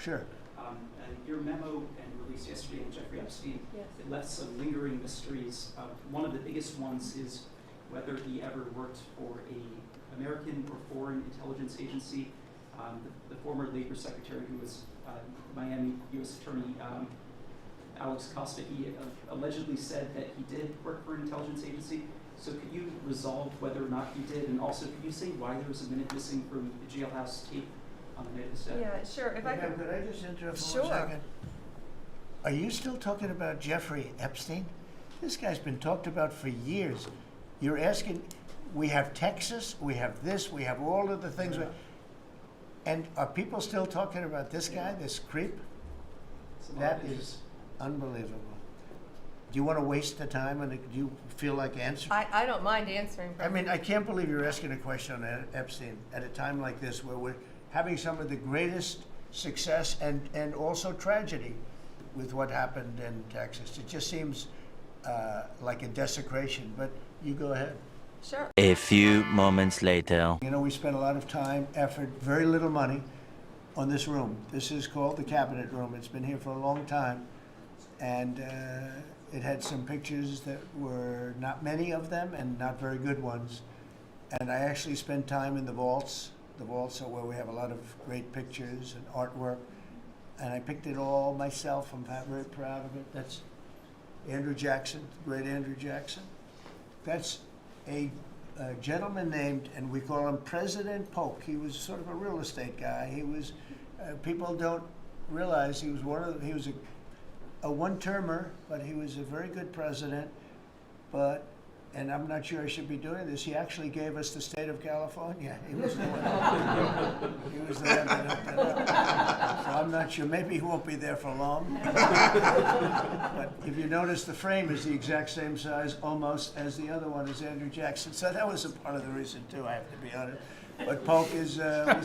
Sure. Your memo and released yesterday on Jeffrey Epstein, Yes. it left some lingering mysteries. One of the biggest ones is whether he ever worked for a American or foreign intelligence agency. The former Labor Secretary, who was Miami U.S. Attorney Alex Costa, he allegedly said that he did work for an intelligence agency. So could you resolve whether or not he did? And also, could you say why there was a minute missing from the jailhouse tape on the night of his death? Yeah, sure. If I could. Could I just interrupt for Sure. 1 second? Are you still talking about Jeffrey Epstein? This guy's been talked about for years. You're asking, we have Texas, we have this, we have all of the things. Yeah. And are people still talking about this guy, this creep? That is unbelievable. Do you want to waste the time, and do you feel like answering? I don't mind answering. I mean, I can't believe you're asking a question on Epstein at a time like this, where we're having some of the greatest success and also tragedy with what happened in Texas. It just seems like a desecration, but you go ahead. Sure. A few moments later. You know, we spent a lot of time, effort, very little money on this room. This is called the Cabinet Room. It's been here for a long time, and it had some pictures that were not many of them and not very good ones. And I actually spent time in the vaults. The vaults are where we have a lot of great pictures and artwork. And I picked it all myself. I'm very proud of it. That's Andrew Jackson, great Andrew Jackson. That's a gentleman named, and we call him President Polk. He was sort of a real estate guy. He was, people don't realize he was he was a one-termer, but he was a very good president. But, and I'm not sure I should be doing this, he actually gave us the state of California. He was the one. He was the one that hooked it up. So I'm not sure. Maybe he won't be there for long. But if you notice, the frame is the exact same size, almost, as the other one is Andrew Jackson. So that was a part of the reason too, I have to be honest. But Polk was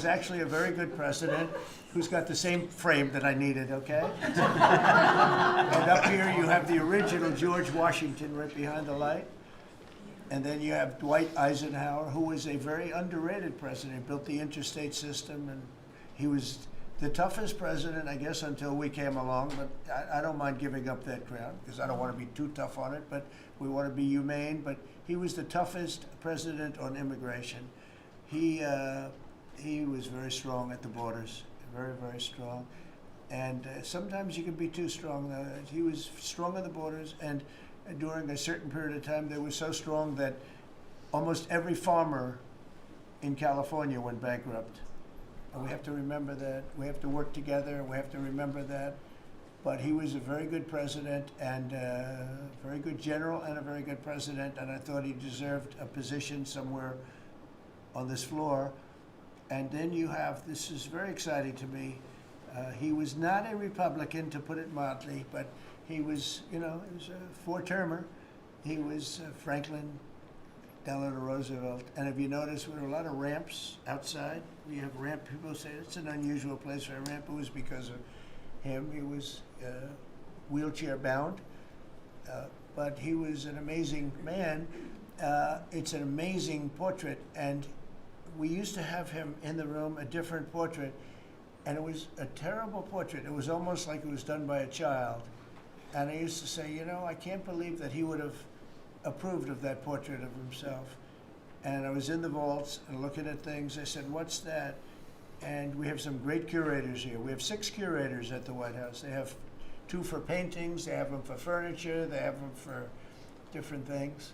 actually a very good president who's got the same frame that I needed, okay? And up here you have the original George Washington right behind the light. And then you have Dwight Eisenhower, who was a very underrated president, built the interstate system, and he was the toughest president, I guess, until we came along. But I don't mind giving up that crown, because I don't want to be too tough on it, but we want to be humane. But he was the toughest president on immigration. He was very strong at the borders, very, very strong. And sometimes you can be too strong. He was strong at the borders, and during a certain period of time, they were so strong that almost every farmer in California went bankrupt. And we have to remember that. We have to work together. We have to remember that. But he was a very good president, and a very good general, and a very good president. And I thought he deserved a position somewhere on this floor. And then you have, this is very exciting to me, he was not a Republican, to put it mildly, but he was, you know, he was a four-termer. He was Franklin Delano Roosevelt. And if you notice, there were a lot of ramps outside. We have ramp, people say it's an unusual place for a ramp. It was because of him. He was wheelchair bound, but he was an amazing man. It's an amazing portrait, and we used to have him in the room, a different portrait, and it was a terrible portrait. It was almost like it was done by a child. And I used to say, you know, I can't believe that he would have approved of that portrait of himself. And I was in the vaults and looking at things. I said, what's that? And we have some great curators here. We have 6 curators at the White House. They have 2 for paintings, they have them for furniture, they have them for different things.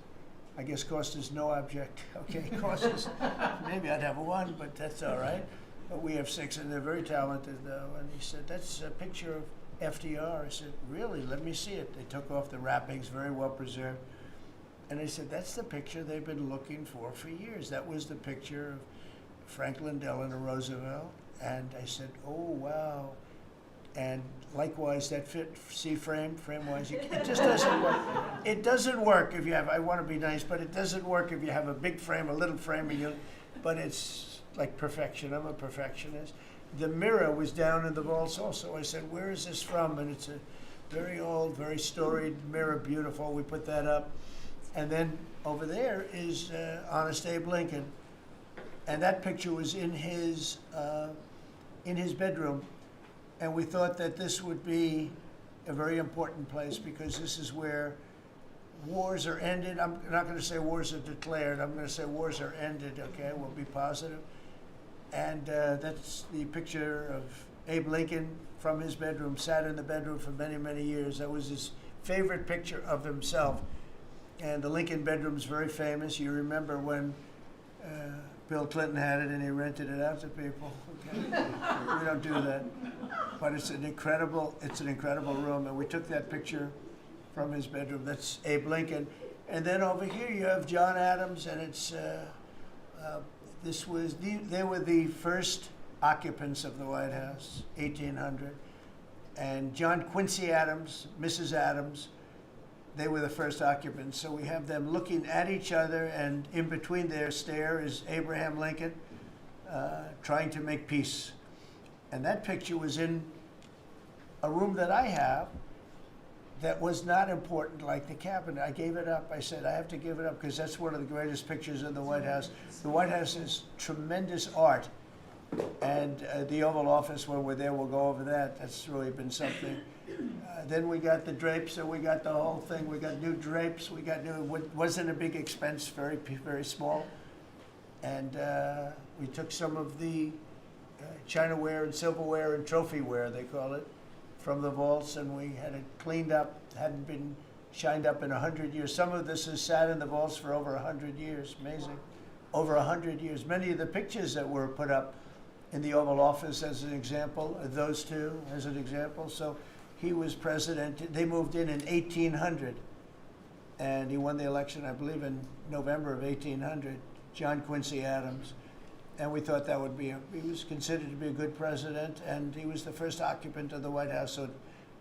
I guess cost is no object. Okay, cost is, maybe I'd have 1, but that's all right. But we have 6, and they're very talented, though. And he said, that's a picture of FDR. I said, really? Let me see it. They took off the wrappings, very well preserved. And I said, that's the picture they've been looking for years. That was the picture of Franklin Delano Roosevelt. And I said, oh, wow. And likewise, that fit, see frame-wise, it just doesn't work. It doesn't work if you have, I want to be nice, but it doesn't work if you have a big frame, a little frame, but it's like perfection. I'm a perfectionist. The mirror was down in the vaults also. I said, where is this from? And it's a very old, very storied mirror, beautiful. We put that up. And then over there is Honest Abe Lincoln. And that picture was in his bedroom. And we thought that this would be a very important place because this is where wars are ended. I'm not going to say wars are declared. I'm going to say wars are ended, okay? We'll be positive. And that's the picture of Abe Lincoln from his bedroom, sat in the bedroom for many, many years. That was his favorite picture of himself. And the Lincoln bedroom's very famous. You remember when Bill Clinton had it and he rented it out to people. Okay? We don't do that. But it's an incredible room. And we took that picture from his bedroom. That's Abe Lincoln. And then over here you have John Adams, and it's they were the first occupants of the White House, 1800. And John Quincy Adams, Mrs. Adams, they were the first occupants. So we have them looking at each other, and in between their stare is Abraham Lincoln trying to make peace. And that picture was in a room that I have that was not important like the cabinet. I gave it up. I said, I have to give it up because that's one of the greatest pictures of the White House. The White House is tremendous art. And the Oval Office, when we're there, we'll go over that. That's really been something. Then we got the drapes, and we got the whole thing. We got new drapes. We got new, wasn't a big expense, very, very small. And we took some of the chinaware and silverware and trophyware, they call it, from the vaults, and we had it cleaned up. Hadn't been shined up in 100 years. Some of this has sat in the vaults for over 100 years. Amazing. Over 100 years. Many of the pictures that were put up in the Oval Office, as an example, those two as an example. So he was president. They moved in 1800, and he won the election, I believe, in November of 1800, John Quincy Adams. And we thought that would be, he was considered to be a good president, and he was the first occupant of the White House, so it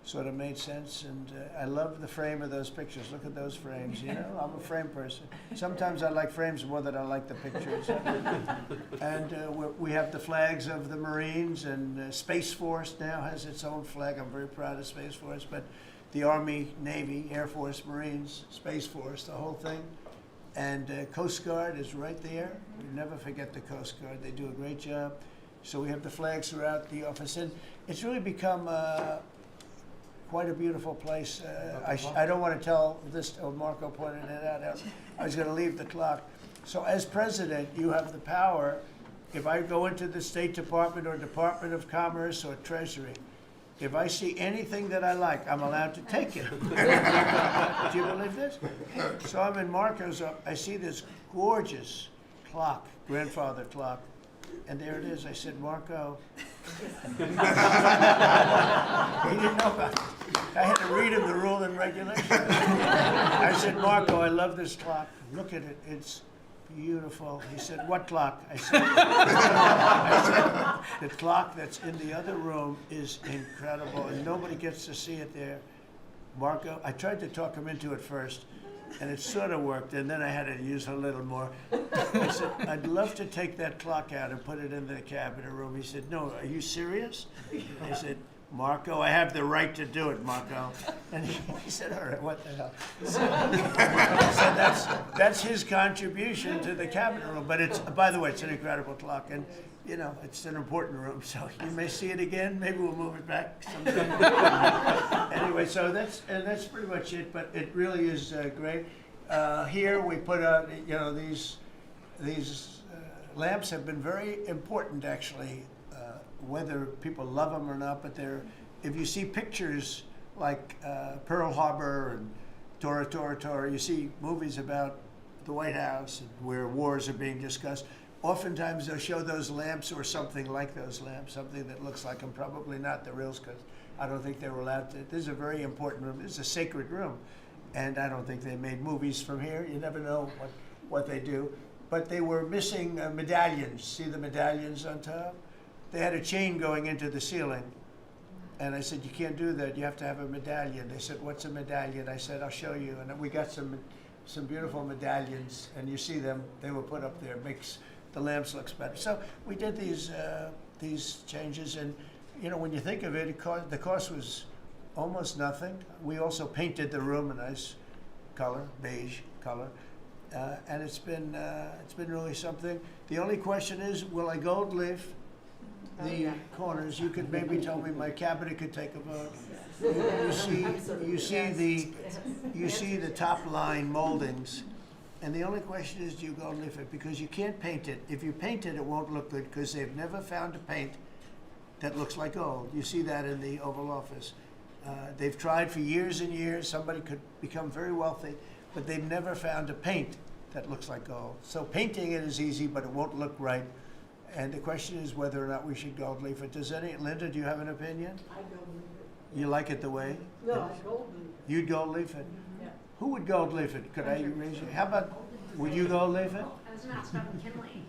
sort of made sense. And I love the frame of those pictures. Look at those frames, you know? I'm a frame person. Sometimes I like frames more than I like the pictures. And we have the flags of the Marines, and Space Force now has its own flag. I'm very proud of Space Force, but the Army, Navy, Air Force, Marines, Space Force, the whole thing. And Coast Guard is right there. You never forget the Coast Guard. They do a great job. So we have the flags throughout the office. And it's really become quite a beautiful place. I don't want to tell this, Marco pointed it out. I was going to leave the clock. So as president, you have the power. If I go into the State Department or Department of Commerce or Treasury, if I see anything that I like, I'm allowed to take it. Do you believe this? So I'm in Marco's, I see this gorgeous clock, grandfather clock, and there it is. I said, Marco. He didn't know about it. I had to read him the rule and regulation. I said, Marco, I love this clock. Look at it. It's beautiful. He said, what clock? I said, the clock that's in the other room is incredible, and nobody gets to see it there. Marco, I tried to talk him into it first, and it sort of worked, and then I had to use a little more. I said, I'd love to take that clock out and put it in the cabinet room. He said, no, are you serious? I said, Marco, I have the right to do it, Marco. And he said, all right, what the hell? So that's his contribution to the cabinet room. But it's, by the way, it's an incredible clock. And, you know, it's an important room. So you may see it again. Maybe we'll move it back someday. Anyway, so that's pretty much it. But it really is great. Here we put out, you know, these lamps have been very important, actually. Whether people love them or not, but if you see pictures like Pearl Harbor and Tora Tora Tora, you see movies about the White House and where wars are being discussed, oftentimes they'll show those lamps or something like those lamps, something that looks like them, probably not the reals, because I don't think they were allowed to. This is a very important room. This is a sacred room, and I don't think they made movies from here. You never know what they do. But they were missing medallions. See the medallions on top? They had a chain going into the ceiling. And I said, you can't do that. You have to have a medallion. They said, what's a medallion? I said, I'll show you. And we got some beautiful medallions. And you see them. They were put up there. It makes the lamps look better. So we did these changes. And, you know, when you think of it, the cost was almost nothing. We also painted the room a nice color, beige color. And it's been really something. The only question is, will I gold leaf? the corners, you could maybe tell me my cabinet could take a vote. You see the top line moldings, and the only question is, do you gold leaf it? Because you can't paint it. If you paint it, it won't look good, because they've never found a paint that looks like gold. You see that in the Oval Office. They've tried for years and years. Somebody could become very wealthy, but they've never found a paint that looks like gold. So painting it is easy, but it won't look right. And the question is whether or not we should gold leaf it. Linda, do you have an opinion? I gold leaf it. You like it the way? No, I gold leaf it. You'd gold leaf it? Yeah. Who would gold leaf it? Could I raise you? How about, would you gold leaf it? I was gonna ask about McKinley.